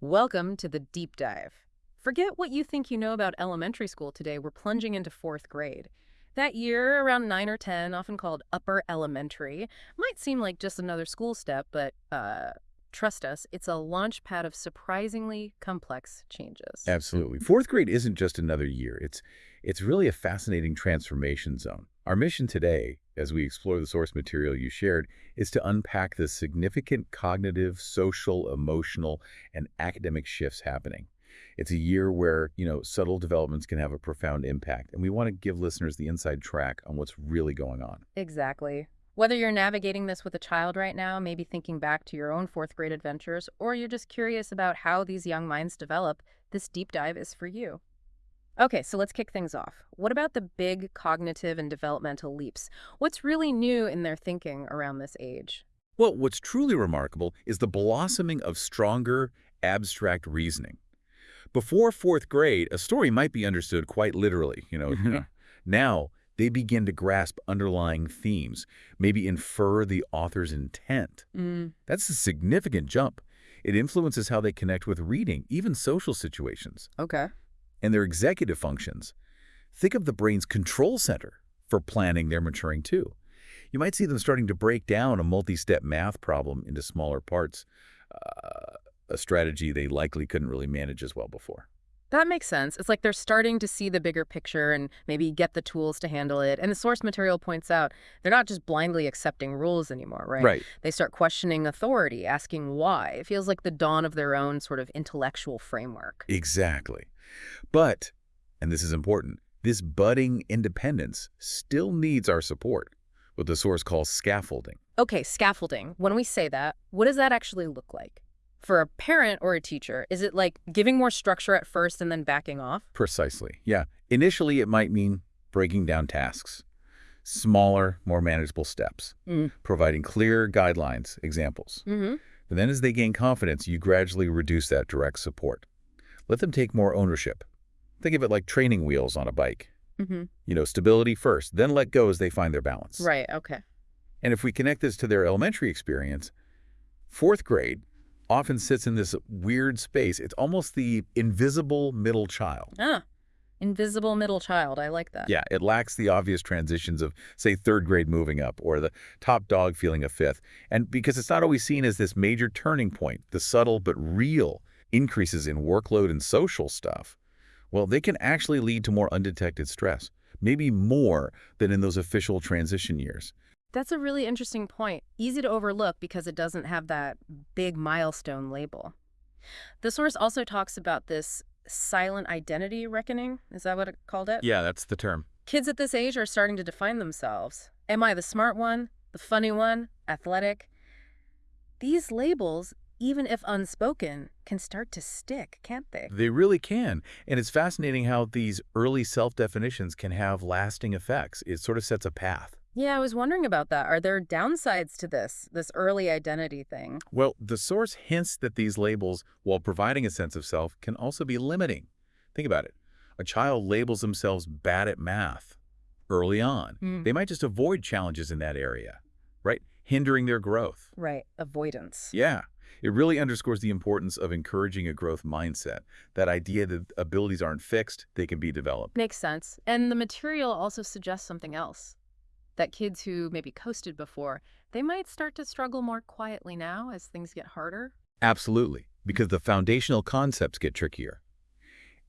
Welcome to the deep dive. Forget what you think you know about elementary school today. We're plunging into fourth grade. That year, around 9 or 10, often called upper elementary, might seem like just another school step, but trust us, it's a launch pad of surprisingly complex changes. Absolutely. Fourth grade isn't just another year. It's really a fascinating transformation zone. Our mission today, as we explore the source material you shared, is to unpack the significant cognitive, social, emotional, and academic shifts happening. It's a year where, subtle developments can have a profound impact, and we want to give listeners the inside track on what's really going on. Exactly. Whether you're navigating this with a child right now, maybe thinking back to your own fourth grade adventures, or you're just curious about how these young minds develop, this deep dive is for you. Okay, so let's kick things off. What about the big cognitive and developmental leaps? What's really new in their thinking around this age? Well, what's truly remarkable is the blossoming of stronger, abstract reasoning. Before fourth grade, a story might be understood quite literally. Now, they begin to grasp underlying themes, maybe infer the author's intent. Mm, That's a significant jump. It influences how they connect with reading, even social situations, okay. and their executive functions. Think of the brain's control center for planning they're maturing too. You might see them starting to break down a multi-step math problem into smaller parts, a strategy they likely couldn't really manage as well before. That makes sense. It's like they're starting to see the bigger picture and maybe get the tools to handle it. And the source material points out they're not just blindly accepting rules anymore, right? Right. They start questioning authority, asking why. It feels like the dawn of their own sort of intellectual framework. Exactly. But, and this is important, this budding independence still needs our support, what the source calls scaffolding. Okay, scaffolding. When we say that, what does that actually look like? For a parent or a teacher, is it like giving more structure at first and then backing off? Precisely. Yeah. Initially, it might mean breaking down tasks, smaller, more manageable steps, Mm. providing clear guidelines, examples. Mm-hmm. But then as they gain confidence, you gradually reduce that direct support. Let them take more ownership. Think of it like training wheels on a bike. Mm-hmm. Stability first, then let go as they find their balance. Right, okay. And if we connect this to their elementary experience, fourth grade often sits in this weird space. It's almost the invisible middle child. Ah, invisible middle child. I like that. Yeah, it lacks the obvious transitions of, say, third grade moving up or the top dog feeling a fifth. And because it's not always seen as this major turning point, the subtle but real increases in workload and social stuff, well, they can actually lead to more undetected stress, maybe more than in those official transition years. That's a really interesting point. Easy to overlook because it doesn't have that big milestone label. The source also talks about this silent identity reckoning. Is that what it called it? Yeah, that's the term. Kids at this age are starting to define themselves. Am I the smart one, the funny one, athletic? These labels, even if unspoken, can start to stick, can't they? They really can. And it's fascinating how these early self-definitions can have lasting effects. It sort of sets a path. Yeah, I was wondering about that. Are there downsides to this early identity thing? Well, the source hints that these labels, while providing a sense of self, can also be limiting. Think about it. A child labels themselves bad at math early on. Mm. They might just avoid challenges in that area, right? Hindering their growth. Right, avoidance. Yeah. It really underscores the importance of encouraging a growth mindset. That idea that abilities aren't fixed, they can be developed. Makes sense. And the material also suggests something else. That kids who maybe coasted before, they might start to struggle more quietly now as things get harder. Absolutely, because the foundational concepts get trickier.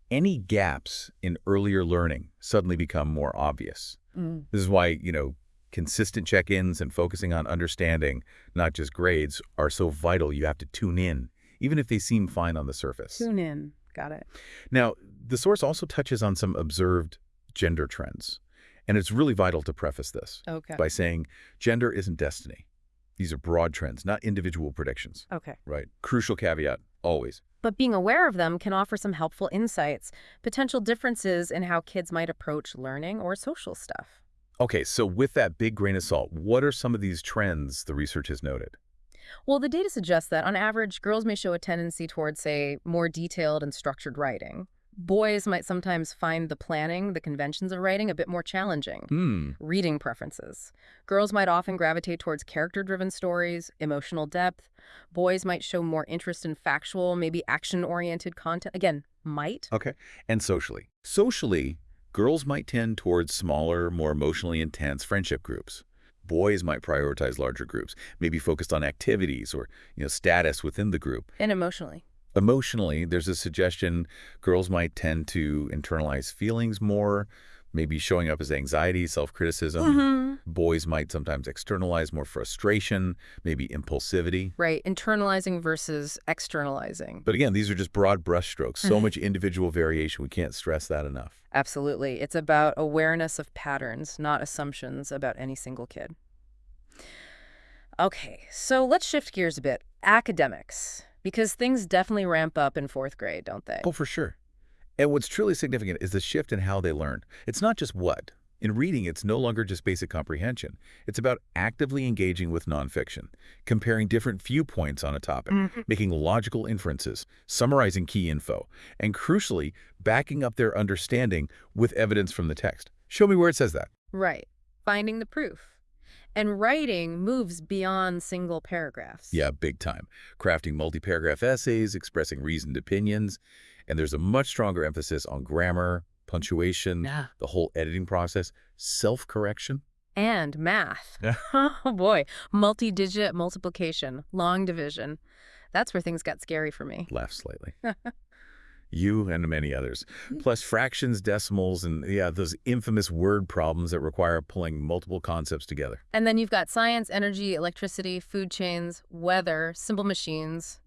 Any gaps in earlier learning suddenly become more obvious. Mm. This is why, consistent check-ins and focusing on understanding, not just grades, are so vital. You have to tune in, even if they seem fine on the surface. Tune in. Got it. Now, the source also touches on some observed gender trends. And it's really vital to preface this Okay. by saying gender isn't destiny. These are broad trends, not individual predictions, Okay. right? Crucial caveat, always. But being aware of them can offer some helpful insights, potential differences in how kids might approach learning or social stuff. Okay, so with that big grain of salt, what are some of these trends the research has noted? Well, the data suggests that on average, girls may show a tendency towards, say, more detailed and structured writing. Boys might sometimes find the planning, the conventions of writing a bit more challenging. Hmm. Reading preferences. Girls might often gravitate towards character-driven stories, emotional depth. Boys might show more interest in factual, maybe action-oriented content. Again, might. Okay. And socially. Socially, girls might tend towards smaller, more emotionally intense friendship groups. Boys might prioritize larger groups, maybe focused on activities or, status within the group. And emotionally. Emotionally, there's a suggestion girls might tend to internalize feelings more, maybe showing up as anxiety, self-criticism. Mm-hmm. Boys might sometimes externalize more frustration, maybe impulsivity. Right, internalizing versus externalizing. But again, these are just broad brushstrokes. So much individual variation. We can't stress that enough. Absolutely. It's about awareness of patterns, not assumptions about any single kid. Okay, so let's shift gears a bit. Academics. Because things definitely ramp up in fourth grade, don't they? Oh, for sure. And what's truly significant is the shift in how they learn. It's not just what. In reading, it's no longer just basic comprehension. It's about actively engaging with nonfiction, comparing different viewpoints on a topic, making logical inferences, summarizing key info, and crucially, backing up their understanding with evidence from the text. Show me where it says that. Right. Finding the proof. And writing moves beyond single paragraphs. Yeah, big time. Crafting multi-paragraph essays, expressing reasoned opinions, and there's a much stronger emphasis on grammar, punctuation, the whole editing process, self-correction. And math. Yeah. Oh boy. Multi-digit multiplication, long division. That's where things got scary for me. Laugh slightly. You and many others. Plus fractions, decimals, and those infamous word problems that require pulling multiple concepts together. And then you've got science, energy, electricity, food chains, weather, simple machines,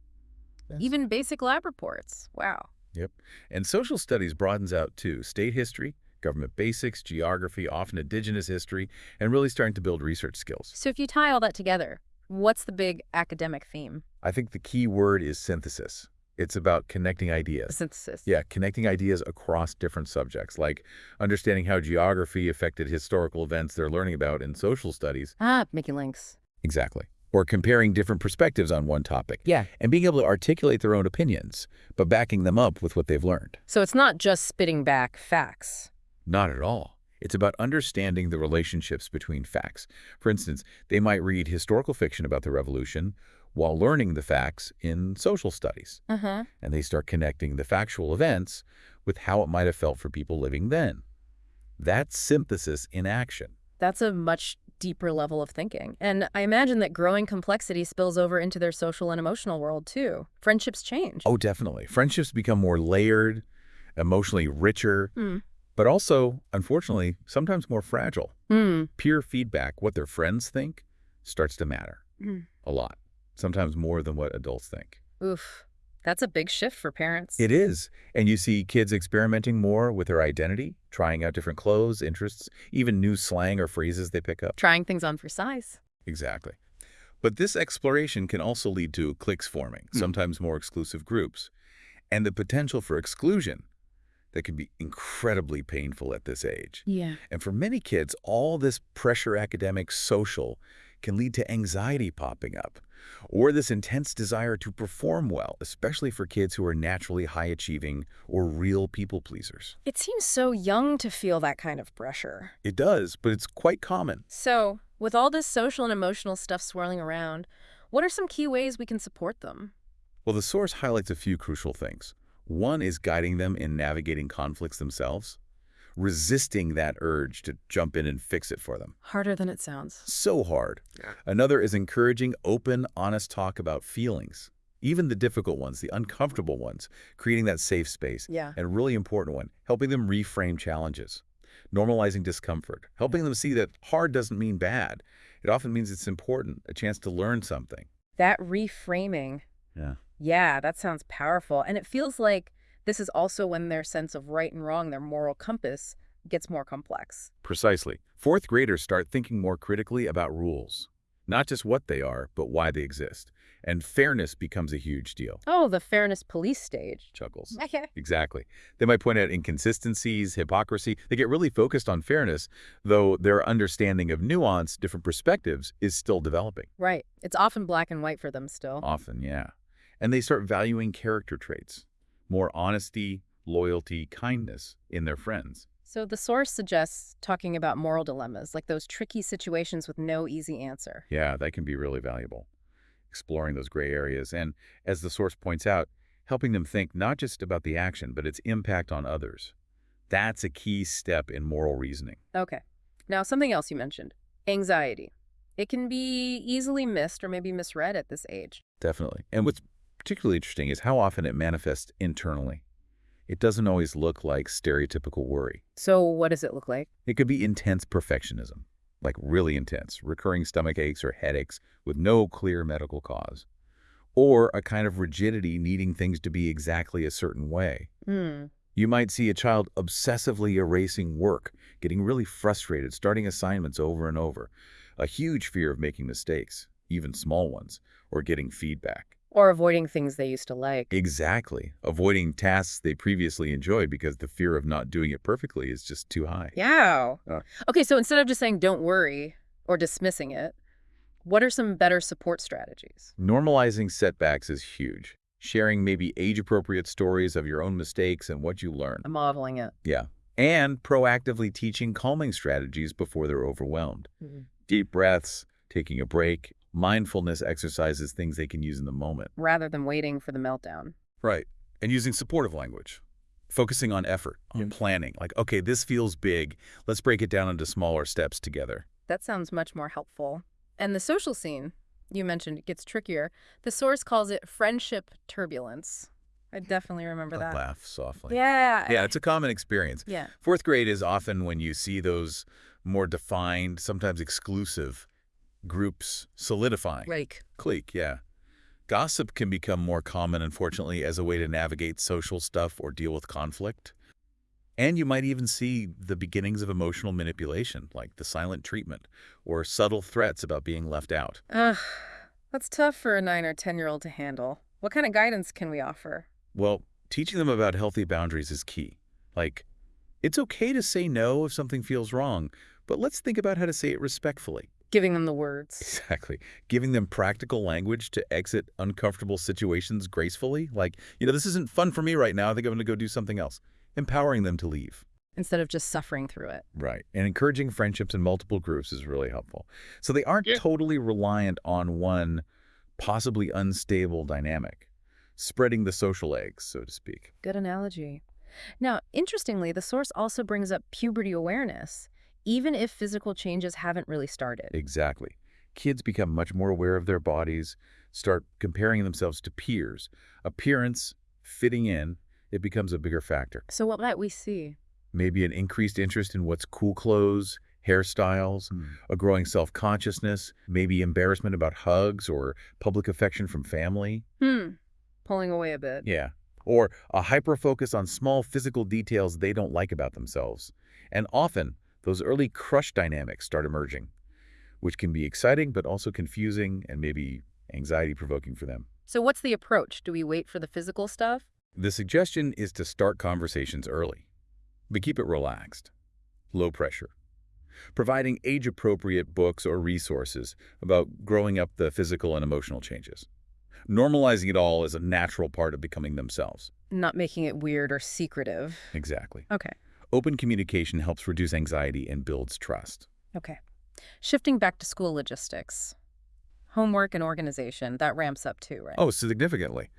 even basic lab reports. Wow. Yep. And social studies broadens out too. State history, government basics, geography, often indigenous history, and really starting to build research skills. So if you tie all that together, what's the big academic theme? I think the key word is synthesis. It's about connecting ideas. Synthesis. Yeah, connecting ideas across different subjects, like understanding how geography affected historical events they're learning about in social studies. Making links. Exactly. Or comparing different perspectives on one topic. Yeah. And being able to articulate their own opinions, but backing them up with what they've learned. So it's not just spitting back facts. Not at all. It's about understanding the relationships between facts. For instance, they might read historical fiction about the revolution while learning the facts in social studies. And they start connecting the factual events with how it might have felt for people living then. That's synthesis in action. That's a much deeper level of thinking. And I imagine that growing complexity spills over into their social and emotional world, too. Friendships change. Oh, definitely. Friendships become more layered, emotionally richer, but also, unfortunately, sometimes more fragile. Peer feedback, what their friends think, starts to matter a lot. Sometimes more than what adults think. Oof. That's a big shift for parents. It is. And you see kids experimenting more with their identity, trying out different clothes, interests, even new slang or phrases they pick up. Trying things on for size. Exactly. But this exploration can also lead to cliques forming, sometimes more exclusive groups, and the potential for exclusion that can be incredibly painful at this age. Yeah. And for many kids, all this pressure, academic, social, can lead to anxiety popping up, or this intense desire to perform well, especially for kids who are naturally high-achieving or real people-pleasers. It seems so young to feel that kind of pressure. It does, but it's quite common. So, with all this social and emotional stuff swirling around, what are some key ways we can support them? Well, the source highlights a few crucial things. One is guiding them in navigating conflicts themselves, resisting that urge to jump in and fix it for them. Harder than it sounds. So hard. Another is encouraging open, honest talk about feelings, even the difficult ones, the uncomfortable ones, creating that safe space. Yeah. And a really important one, helping them reframe challenges, normalizing discomfort, helping them see that hard doesn't mean bad. It often means it's important, a chance to learn something. That reframing. Yeah, that sounds powerful. And it feels like this is also when their sense of right and wrong, their moral compass, gets more complex. Precisely. Fourth graders start thinking more critically about rules, not just what they are, but why they exist. And fairness becomes a huge deal. Oh, the fairness police stage. Chuckles. Okay. Exactly. They might point out inconsistencies, hypocrisy. They get really focused on fairness, though their understanding of nuance, different perspectives, is still developing. Right. It's often black and white for them still. Often, yeah. And they start valuing character traits. More honesty, loyalty, kindness in their friends. So the source suggests talking about moral dilemmas, like those tricky situations with no easy answer. Yeah, that can be really valuable, exploring those gray areas. And as the source points out, helping them think not just about the action, but its impact on others. That's a key step in moral reasoning. Okay. Now, something else you mentioned, anxiety. It can be easily missed or maybe misread at this age. Definitely. And what's particularly interesting is how often it manifests internally. It doesn't always look like stereotypical worry. So what does it look like? It could be intense perfectionism, like really intense, recurring stomach aches or headaches with no clear medical cause. Or a kind of rigidity needing things to be exactly a certain way. Hmm. You might see a child obsessively erasing work, getting really frustrated, starting assignments over and over, a huge fear of making mistakes, even small ones, or getting feedback. Or avoiding things they used to like. Exactly. Avoiding tasks they previously enjoyed because the fear of not doing it perfectly is just too high. Yeah. Uh, Okay, so instead of just saying don't worry or dismissing it, what are some better support strategies? Normalizing setbacks is huge. Sharing maybe age-appropriate stories of your own mistakes and what you learned. I'm modeling it. Yeah. And proactively teaching calming strategies before they're overwhelmed. Mhm. Deep breaths, taking a break, mindfulness exercises, things they can use in the moment. Rather than waiting for the meltdown. Right. And using supportive language. Focusing on effort, on planning. Like, okay, this feels big. Let's break it down into smaller steps together. That sounds much more helpful. And the social scene, you mentioned, it gets trickier. The source calls it friendship turbulence. I definitely remember that. Laugh softly. Yeah. Yeah, it's a common experience. Yeah. Fourth grade is often when you see those more defined, sometimes exclusive groups solidifying. Clique, yeah. Gossip can become more common, unfortunately, as a way to navigate social stuff or deal with conflict. And you might even see the beginnings of emotional manipulation, like the silent treatment or subtle threats about being left out. Ugh, that's tough for a 9 or 10-year-old to handle. What kind of guidance can we offer? Well, teaching them about healthy boundaries is key. Like, it's okay to say no if something feels wrong, but let's think about how to say it respectfully. Giving them the words. Exactly. Giving them practical language to exit uncomfortable situations gracefully. Like, this isn't fun for me right now. I think I'm going to go do something else. Empowering them to leave. Instead of just suffering through it. Right. And encouraging friendships in multiple groups is really helpful. So they aren't totally reliant on one possibly unstable dynamic. Spreading the social eggs, so to speak. Good analogy. Now, interestingly, the source also brings up puberty awareness, even if physical changes haven't really started. Exactly. Kids become much more aware of their bodies, start comparing themselves to peers. Appearance, fitting in, it becomes a bigger factor. So what might we see? Maybe an increased interest in what's cool clothes, hairstyles, a growing self-consciousness, maybe embarrassment about hugs or public affection from family. Pulling away a bit. Yeah. Or a hyper-focus on small physical details they don't like about themselves. And often, those early crush dynamics start emerging, which can be exciting but also confusing and maybe anxiety-provoking for them. So what's the approach? Do we wait for the physical stuff? The suggestion is to start conversations early, but keep it relaxed, low pressure. Providing age-appropriate books or resources about growing up the physical and emotional changes. Normalizing it all as a natural part of becoming themselves. Not making it weird or secretive. Exactly. Okay. Open communication helps reduce anxiety and builds trust. Okay. Shifting back to school logistics. Homework and organization, that ramps up too, right? Oh, significantly.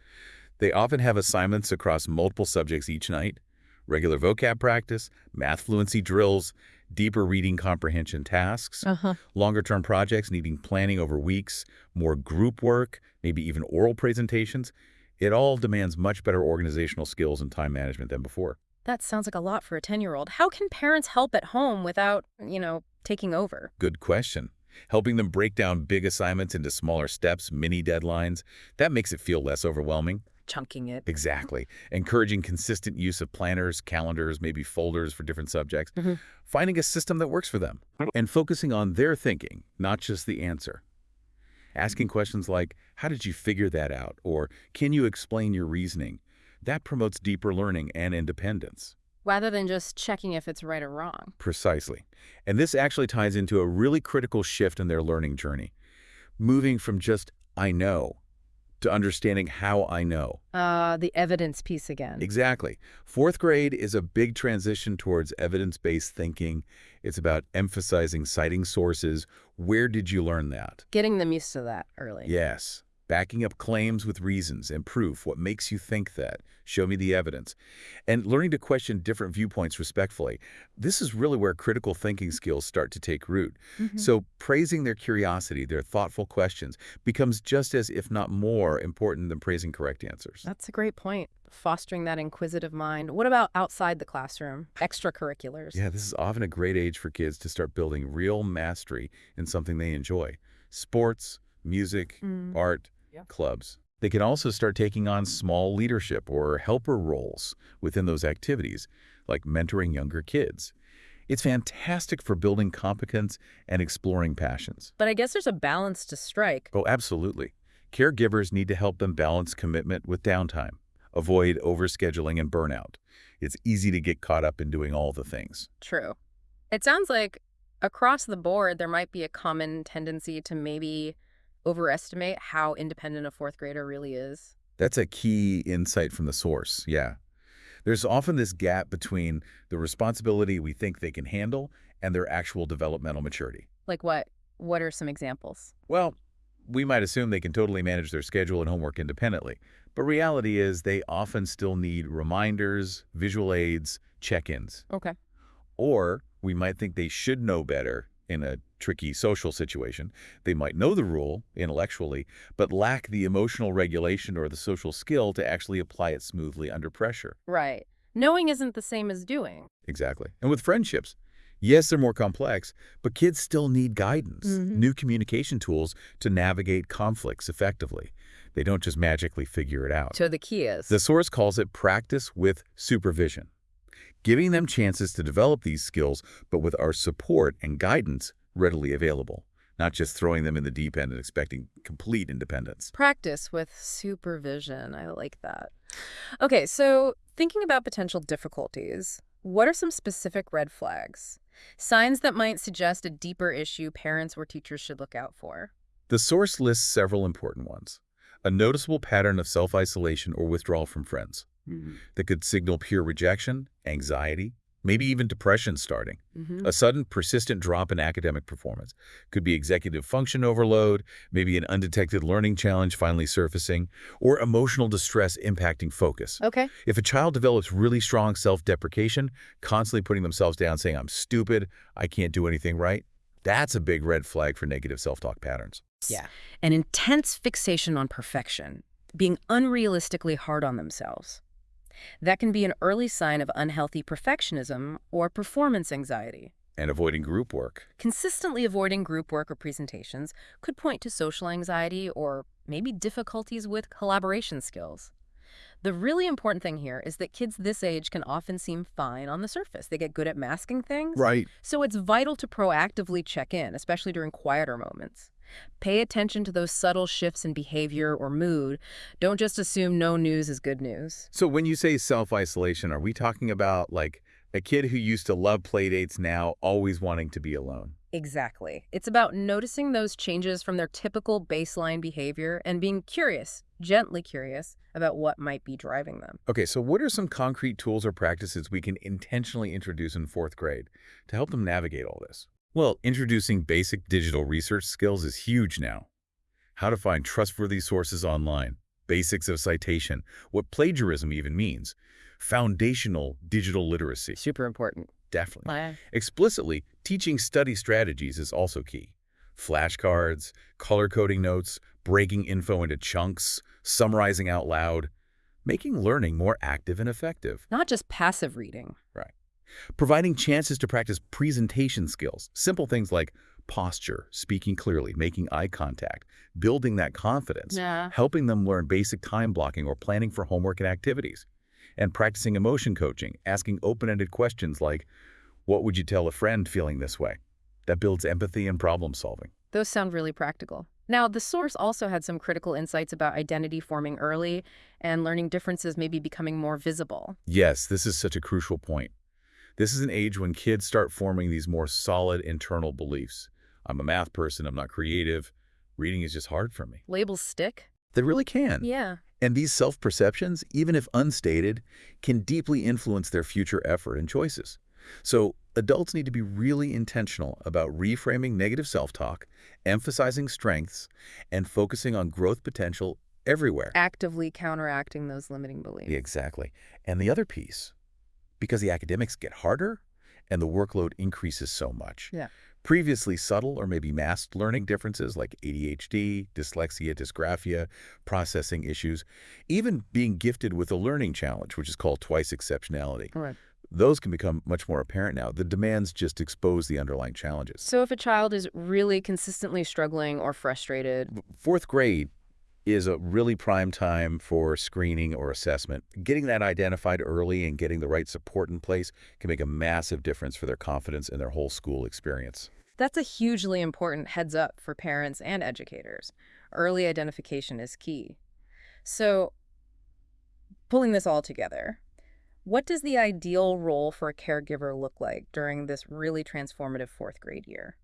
They often have assignments across multiple subjects each night, regular vocab practice, math fluency drills, deeper reading comprehension tasks, longer-term projects needing planning over weeks, more group work, maybe even oral presentations. It all demands much better organizational skills and time management than before. That sounds like a lot for a 10-year-old. How can parents help at home without, taking over? Good question. Helping them break down big assignments into smaller steps, mini deadlines, that makes it feel less overwhelming. Chunking it. Exactly. Encouraging consistent use of planners, calendars, maybe folders for different subjects. Finding a system that works for them. And focusing on their thinking, not just the answer. Asking questions like, how did you figure that out? Or, can you explain your reasoning? That promotes deeper learning and independence. Rather than just checking if it's right or wrong. Precisely. And this actually ties into a really critical shift in their learning journey. Moving from just, I know, to understanding how I know. The evidence piece again. Exactly. Fourth grade is a big transition towards evidence-based thinking. It's about emphasizing citing sources. Where did you learn that? Getting them used to that early. Yes. Backing up claims with reasons and proof. What makes you think that? Show me the evidence. And learning to question different viewpoints respectfully. This is really where critical thinking skills start to take root. So praising their curiosity, their thoughtful questions, becomes just as, if not more, important than praising correct answers. That's a great point. Fostering that inquisitive mind. What about outside the classroom? Extracurriculars. Yeah, this is often a great age for kids to start building real mastery in something they enjoy. Sports, music, art, clubs. They can also start taking on small leadership or helper roles within those activities, like mentoring younger kids. It's fantastic for building competence and exploring passions. But I guess there's a balance to strike. Oh, absolutely. Caregivers need to help them balance commitment with downtime, avoid overscheduling and burnout. It's easy to get caught up in doing all the things. True. It sounds like across the board, there might be a common tendency to maybe overestimate how independent a fourth grader really is. That's a key insight from the source, yeah. There's often this gap between the responsibility we think they can handle and their actual developmental maturity. Like what? What are some examples? Well, we might assume they can totally manage their schedule and homework independently, but reality is they often still need reminders, visual aids, check-ins. Okay. Or we might think they should know better in a tricky social situation. They might know the rule intellectually, but lack the emotional regulation or the social skill to actually apply it smoothly under pressure. Right. Knowing isn't the same as doing. Exactly. And with friendships, yes, they're more complex, but kids still need guidance, new communication tools to navigate conflicts effectively. They don't just magically figure it out. So the key is? The source calls it practice with supervision, giving them chances to develop these skills, but with our support and guidance readily available, not just throwing them in the deep end and expecting complete independence. Practice with supervision. I like that. Okay, so thinking about potential difficulties, what are some specific red flags? Signs that might suggest a deeper issue parents or teachers should look out for? The source lists several important ones. A noticeable pattern of self-isolation or withdrawal from friends that could signal peer rejection, anxiety, maybe even depression starting. A sudden, persistent drop in academic performance could be executive function overload, maybe an undetected learning challenge finally surfacing, or emotional distress impacting focus. Okay. If a child develops really strong self-deprecation, constantly putting themselves down, saying, I'm stupid, I can't do anything right, that's a big red flag for negative self-talk patterns. Yeah. An intense fixation on perfection, being unrealistically hard on themselves. That can be an early sign of unhealthy perfectionism or performance anxiety. And avoiding group work. Consistently avoiding group work or presentations could point to social anxiety or maybe difficulties with collaboration skills. The really important thing here is that kids this age can often seem fine on the surface. They get good at masking things. Right. So it's vital to proactively check in, especially during quieter moments. Pay attention to those subtle shifts in behavior or mood. Don't just assume no news is good news. So when you say self-isolation, are we talking about like a kid who used to love play dates now always wanting to be alone? Exactly. It's about noticing those changes from their typical baseline behavior and being curious, gently curious, about what might be driving them. Okay, so what are some concrete tools or practices we can intentionally introduce in fourth grade to help them navigate all this? Well, introducing basic digital research skills is huge now. How to find trustworthy sources online, basics of citation, what plagiarism even means, foundational digital literacy. Super important. Definitely. Explicitly, teaching study strategies is also key. Flashcards, color-coding notes, breaking info into chunks, summarizing out loud, making learning more active and effective. Not just passive reading. Right. Providing chances to practice presentation skills, simple things like posture, speaking clearly, making eye contact, building that confidence, helping them learn basic time blocking or planning for homework and activities, and practicing emotion coaching, asking open-ended questions like, what would you tell a friend feeling this way? That builds empathy and problem solving. Those sound really practical. Now, the source also had some critical insights about identity forming early and learning differences maybe becoming more visible. Yes, this is such a crucial point. This is an age when kids start forming these more solid internal beliefs. I'm a math person, I'm not creative. Reading is just hard for me. Labels stick? They really can. Yeah. And these self-perceptions, even if unstated, can deeply influence their future effort and choices. So adults need to be really intentional about reframing negative self-talk, emphasizing strengths, and focusing on growth potential everywhere. Actively counteracting those limiting beliefs. Exactly. And the other piece, because the academics get harder and the workload increases so much. Yeah. Previously subtle or maybe masked learning differences like ADHD, dyslexia, dysgraphia, processing issues, even being gifted with a learning challenge, which is called twice exceptionality. Right. Those can become much more apparent now. The demands just expose the underlying challenges. So if a child is really consistently struggling or frustrated, Fourth grade is a really prime time for screening or assessment. Getting that identified early and getting the right support in place can make a massive difference for their confidence and their whole school experience. that's a hugely important heads up for parents and educators. Early identification is key. So, pulling this all together, what does the ideal role for a caregiver look like during this really transformative fourth grade year?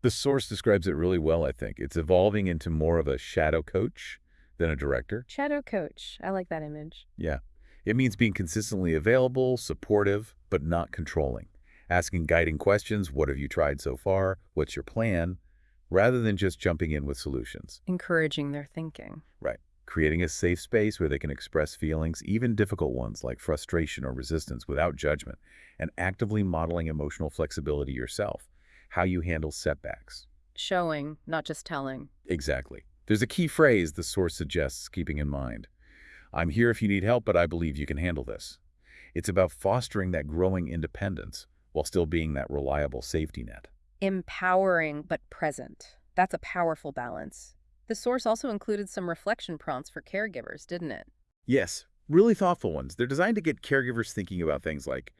The source describes it really well, I think. It's evolving into more of a shadow coach than a director. Shadow coach. I like that image. Yeah. It means being consistently available, supportive, but not controlling. Asking guiding questions, what have you tried so far? What's your plan? Rather than just jumping in with solutions. Encouraging their thinking. Right. Creating a safe space where they can express feelings, even difficult ones like frustration or resistance, without judgment, and actively modeling emotional flexibility yourself, how you handle setbacks. Showing, not just telling. Exactly. There's a key phrase the source suggests keeping in mind. I'm here if you need help, but I believe you can handle this. It's about fostering that growing independence while still being that reliable safety net. Empowering but present. That's a powerful balance. The source also included some reflection prompts for caregivers, didn't it? Yes, really thoughtful ones. They're designed to get caregivers thinking about things like,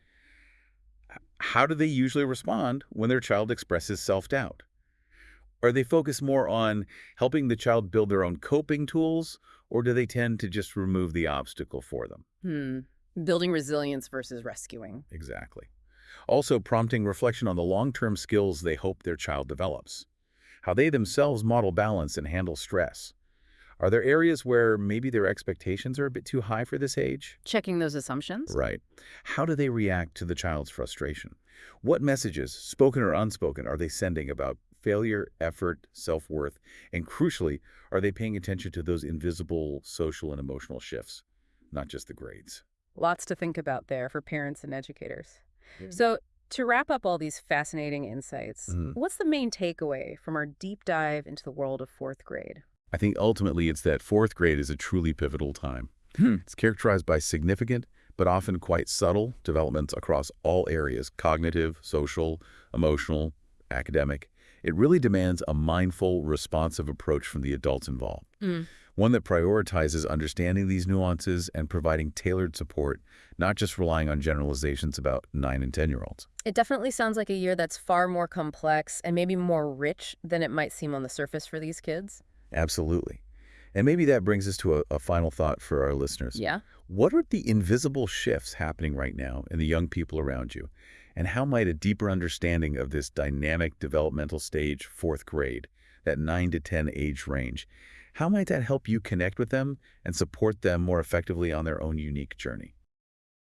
how do they usually respond when their child expresses self-doubt? Are they focus more on helping the child build their own coping tools, or do they tend to just remove the obstacle for them? Building resilience versus rescuing. Exactly. Also prompting reflection on the long-term skills they hope their child develops. How they themselves model balance and handle stress. Are there areas where maybe their expectations are a bit too high for this age? Checking those assumptions? Right. How do they react to the child's frustration? What messages, spoken or unspoken, are they sending about failure, effort, self-worth? And crucially, are they paying attention to those invisible social and emotional shifts, not just the grades? Lots to think about there for parents and educators. Yeah. So, to wrap up all these fascinating insights, Mhm. what's the main takeaway from our deep dive into the world of fourth grade? I think ultimately it's that fourth grade is a truly pivotal time. It's characterized by significant, but often quite subtle developments across all areas: cognitive, social, emotional, academic. It really demands a mindful, responsive approach from the adults involved. One that prioritizes understanding these nuances and providing tailored support, not just relying on generalizations about 9 and 10-year-olds. It definitely sounds like a year that's far more complex and maybe more rich than it might seem on the surface for these kids. Absolutely. And maybe that brings us to a final thought for our listeners. Yeah. What are the invisible shifts happening right now in the young people around you? And how might a deeper understanding of this dynamic developmental stage, fourth grade, that 9 to 10 age range, how might that help you connect with them and support them more effectively on their own unique journey?